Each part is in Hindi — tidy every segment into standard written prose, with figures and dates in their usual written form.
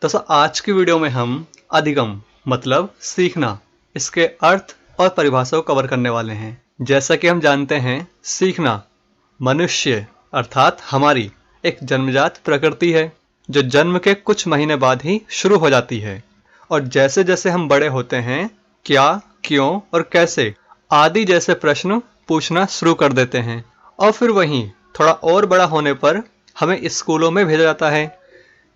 दोस्तों आज की वीडियो में हम अधिगम मतलब सीखना, इसके अर्थ और परिभाषा को कवर करने वाले हैं। जैसा कि हम जानते हैं, सीखना मनुष्य अर्थात हमारी एक जन्मजात प्रकृति है जो जन्म के कुछ महीने बाद ही शुरू हो जाती है। और जैसे जैसे हम बड़े होते हैं, क्या, क्यों और कैसे आदि जैसे प्रश्न पूछना शुरू कर देते हैं। और फिर वहीं थोड़ा और बड़ा होने पर हमें स्कूलों में भेजा जाता है,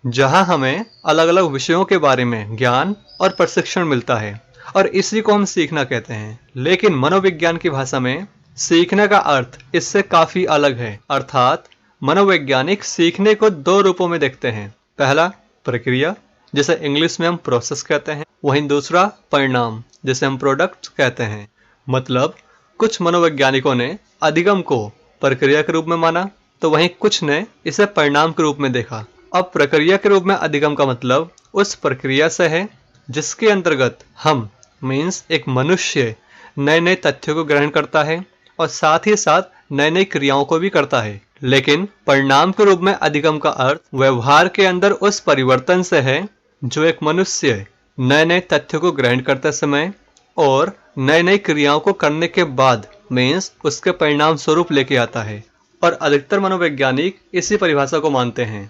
जहां हमें अलग अलग विषयों के बारे में ज्ञान और प्रशिक्षण मिलता है, और इसी को हम सीखना कहते हैं। लेकिन मनोविज्ञान की भाषा में सीखने का अर्थ इससे काफी अलग है। अर्थात मनोवैज्ञानिक सीखने को दो रूपों में देखते हैं। पहला प्रक्रिया, जिसे इंग्लिश में हम प्रोसेस कहते हैं, वहीं दूसरा परिणाम, जिसे हम प्रोडक्ट कहते हैं। मतलब कुछ मनोवैज्ञानिकों ने अधिगम को प्रक्रिया के रूप में माना, तो वहीं कुछ ने इसे परिणाम के रूप में देखा। अब प्रक्रिया के रूप में अधिगम का मतलब उस प्रक्रिया से है जिसके अंतर्गत हम मीन्स एक मनुष्य नए नए तथ्यों को ग्रहण करता है और साथ ही साथ नई नई क्रियाओं को भी करता है। लेकिन परिणाम के रूप में अधिगम का अर्थ व्यवहार के अंदर उस परिवर्तन से है जो एक मनुष्य नए नए तथ्यों को ग्रहण करते समय और नई नई क्रियाओं को करने के बाद मीन्स उसके परिणाम स्वरूप लेके आता है। और अधिकतर मनोवैज्ञानिक इसी परिभाषा को मानते हैं।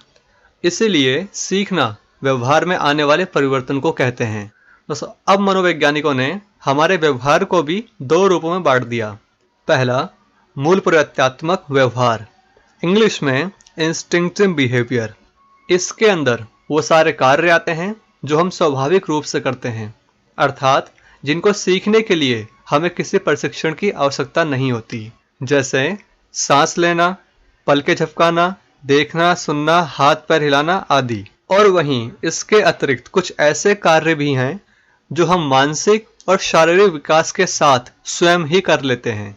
इसीलिए सीखना व्यवहार में आने वाले परिवर्तन को कहते हैं। दोस्तों अब मनोवैज्ञानिकों ने हमारे व्यवहार को भी दो रूपों में बांट दिया। पहला मूल प्रत्यात्मक व्यवहार, इंग्लिश में इंस्टिंक्टिव बिहेवियर। इसके अंदर वो सारे कार्य आते हैं जो हम स्वाभाविक रूप से करते हैं, अर्थात जिनको सीखने के लिए हमें किसी प्रशिक्षण की आवश्यकता नहीं होती, जैसे सांस लेना, पलकें झपकाना, देखना, सुनना, हाथ पैर हिलाना आदि। और वहीं इसके अतिरिक्त कुछ ऐसे कार्य भी हैं जो हम मानसिक और शारीरिक विकास के साथ स्वयं ही कर लेते हैं,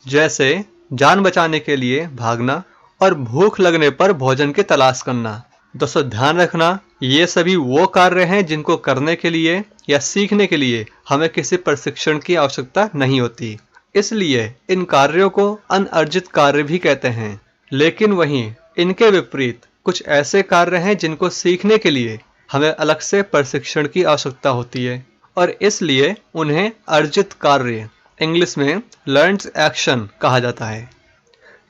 जैसे जान बचाने के लिए भागना और भूख लगने पर भोजन की तलाश करना। दोस्तों ध्यान रखना, ये सभी वो कार्य हैं जिनको करने के लिए या सीखने के लिए हमें किसी प्रशिक्षण की आवश्यकता नहीं होती। इसलिए इन कार्यों को अनअर्जित कार्य भी कहते हैं। लेकिन वहीं इनके विपरीत कुछ ऐसे कार्य हैं जिनको सीखने के लिए हमें अलग से प्रशिक्षण की आवश्यकता होती है, और इसलिए उन्हें अर्जित कार्य इंग्लिश में लर्न्ड एक्शन कहा जाता है।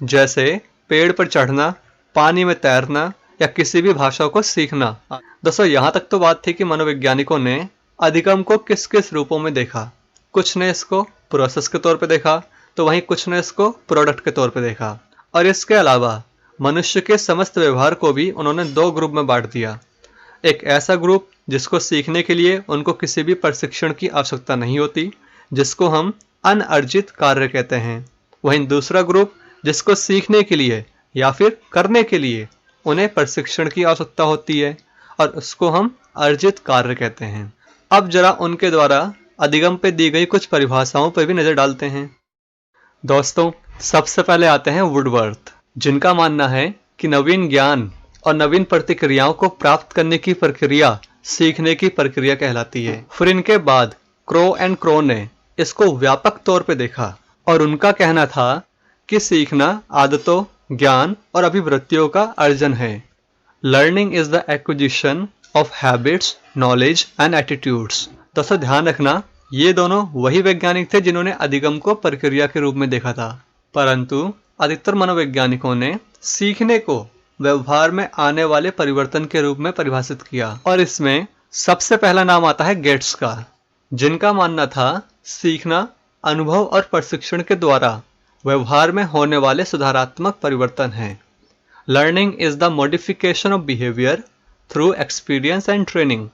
जैसे पेड़ पर चढ़ना, पानी में तैरना या किसी भी भाषा को सीखना। दोस्तों यहाँ तक तो बात थी कि मनोवैज्ञानिकों ने अधिगम को किस किस रूपों में देखा। कुछ ने इसको प्रोसेस के तौर पे देखा, तो वहीं कुछ ने इसको प्रोडक्ट के तौर पे देखा। और इसके अलावा मनुष्य के समस्त व्यवहार को भी उन्होंने दो ग्रुप में बांट दिया। एक ऐसा ग्रुप जिसको सीखने के लिए उनको किसी भी प्रशिक्षण की आवश्यकता नहीं होती, जिसको हम अनअर्जित कार्य कहते हैं। वहीं दूसरा ग्रुप जिसको सीखने के लिए या फिर करने के लिए उन्हें प्रशिक्षण की आवश्यकता होती है, और उसको हम अर्जित कार्य कहते हैं। अब जरा उनके द्वारा अधिगम पे दी गई कुछ परिभाषाओं पर भी नजर डालते हैं। दोस्तों सबसे पहले आते हैं वुडवर्थ, जिनका मानना है कि नवीन ज्ञान और नवीन प्रतिक्रियाओं को प्राप्त करने की प्रक्रिया सीखने की प्रक्रिया कहलाती है। फिर इनके बाद क्रो एंड क्रो ने इसको व्यापक तौर पे देखा, और उनका कहना था कि सीखना आदतों, ज्ञान और अभिवृत्तियों का अर्जन है। Learning is the acquisition of habits, knowledge and attitudes. दोस्तों ध्यान रखना, ये दोनों वही वैज्ञानिक थे जिन्होंने अधिगम को प्रक्रिया के रूप में देखा था, परंतु अधिकतर मनोवैज्ञानिकों ने सीखने को व्यवहार में आने वाले परिवर्तन के रूप में परिभाषित किया। और इसमें सबसे पहला नाम आता है गेट्स का, जिनका मानना था सीखना अनुभव और प्रशिक्षण के द्वारा व्यवहार में होने वाले सुधारात्मक परिवर्तन है। Learning is the modification of behaviour through experience and training.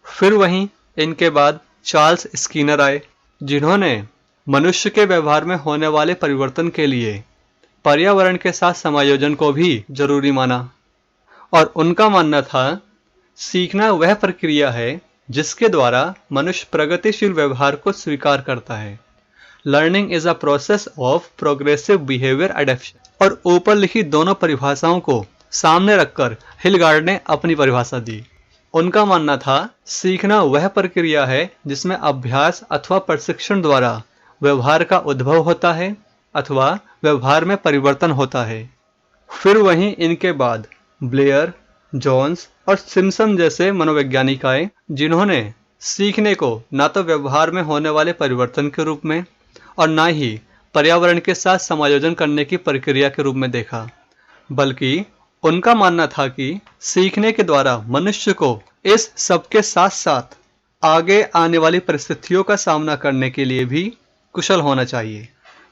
फिर वहीं इनके बाद चार्ल्स स्किनर आए, जिन्होंने मनुष्य के व्यवहार में होने वाले परिवर्तन के लिए पर्यावरण के साथ समायोजन को भी जरूरी माना। और उनका मानना था सीखना वह प्रक्रिया है जिसके द्वारा मनुष्य प्रगतिशील व्यवहार को स्वीकार करता है। Learning is a process of progressive behaviour adaptation. और ऊपर लिखी दोनों परिभाषाओं को सामने रखकर हिलगार्ड ने अपनी परिभाषा दी। उनका मानना था सीखना वह प्रक्रिया है जिसमें अभ्यास अथवा प्रशिक्षण द्वारा व्यवहार का उद्भव होता है अथवा व्यवहार में परिवर्तन होता है। फिर वहीं इनके बाद ब्लेयर, जोन्स और सिम्पसन जैसे मनोवैज्ञानिक आए, जिन्होंने सीखने को ना तो व्यवहार में होने वाले परिवर्तन के रूप में और ना ही पर्यावरण के साथ समायोजन करने की प्रक्रिया के रूप में देखा, बल्कि उनका मानना था कि सीखने के द्वारा मनुष्य को इस सब के साथ साथ आगे आने वाली परिस्थितियों का सामना करने के लिए भी कुशल होना चाहिए।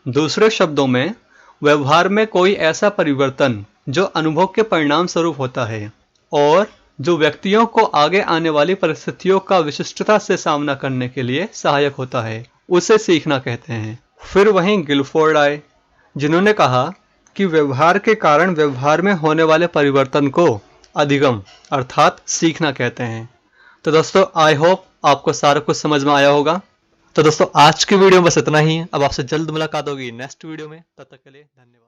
दूसरे शब्दों में, व्यवहार में कोई ऐसा परिवर्तन जो अनुभव के परिणाम स्वरूप होता है और जो व्यक्तियों को आगे आने वाली परिस्थितियों का विशिष्टता से सामना करने के लिए सहायक होता है, उसे सीखना कहते हैं। फिर वहीं गिलफोर्ड आए, जिन्होंने कहा कि व्यवहार के कारण व्यवहार में होने वाले परिवर्तन को अधिगम अर्थात सीखना कहते हैं। तो दोस्तों, आई होप आपको सारा कुछ समझ में आया होगा। तो दोस्तों, आज की वीडियो में बस इतना ही है। अब आपसे जल्द मुलाकात होगी नेक्स्ट वीडियो में। तब तक के लिए धन्यवाद।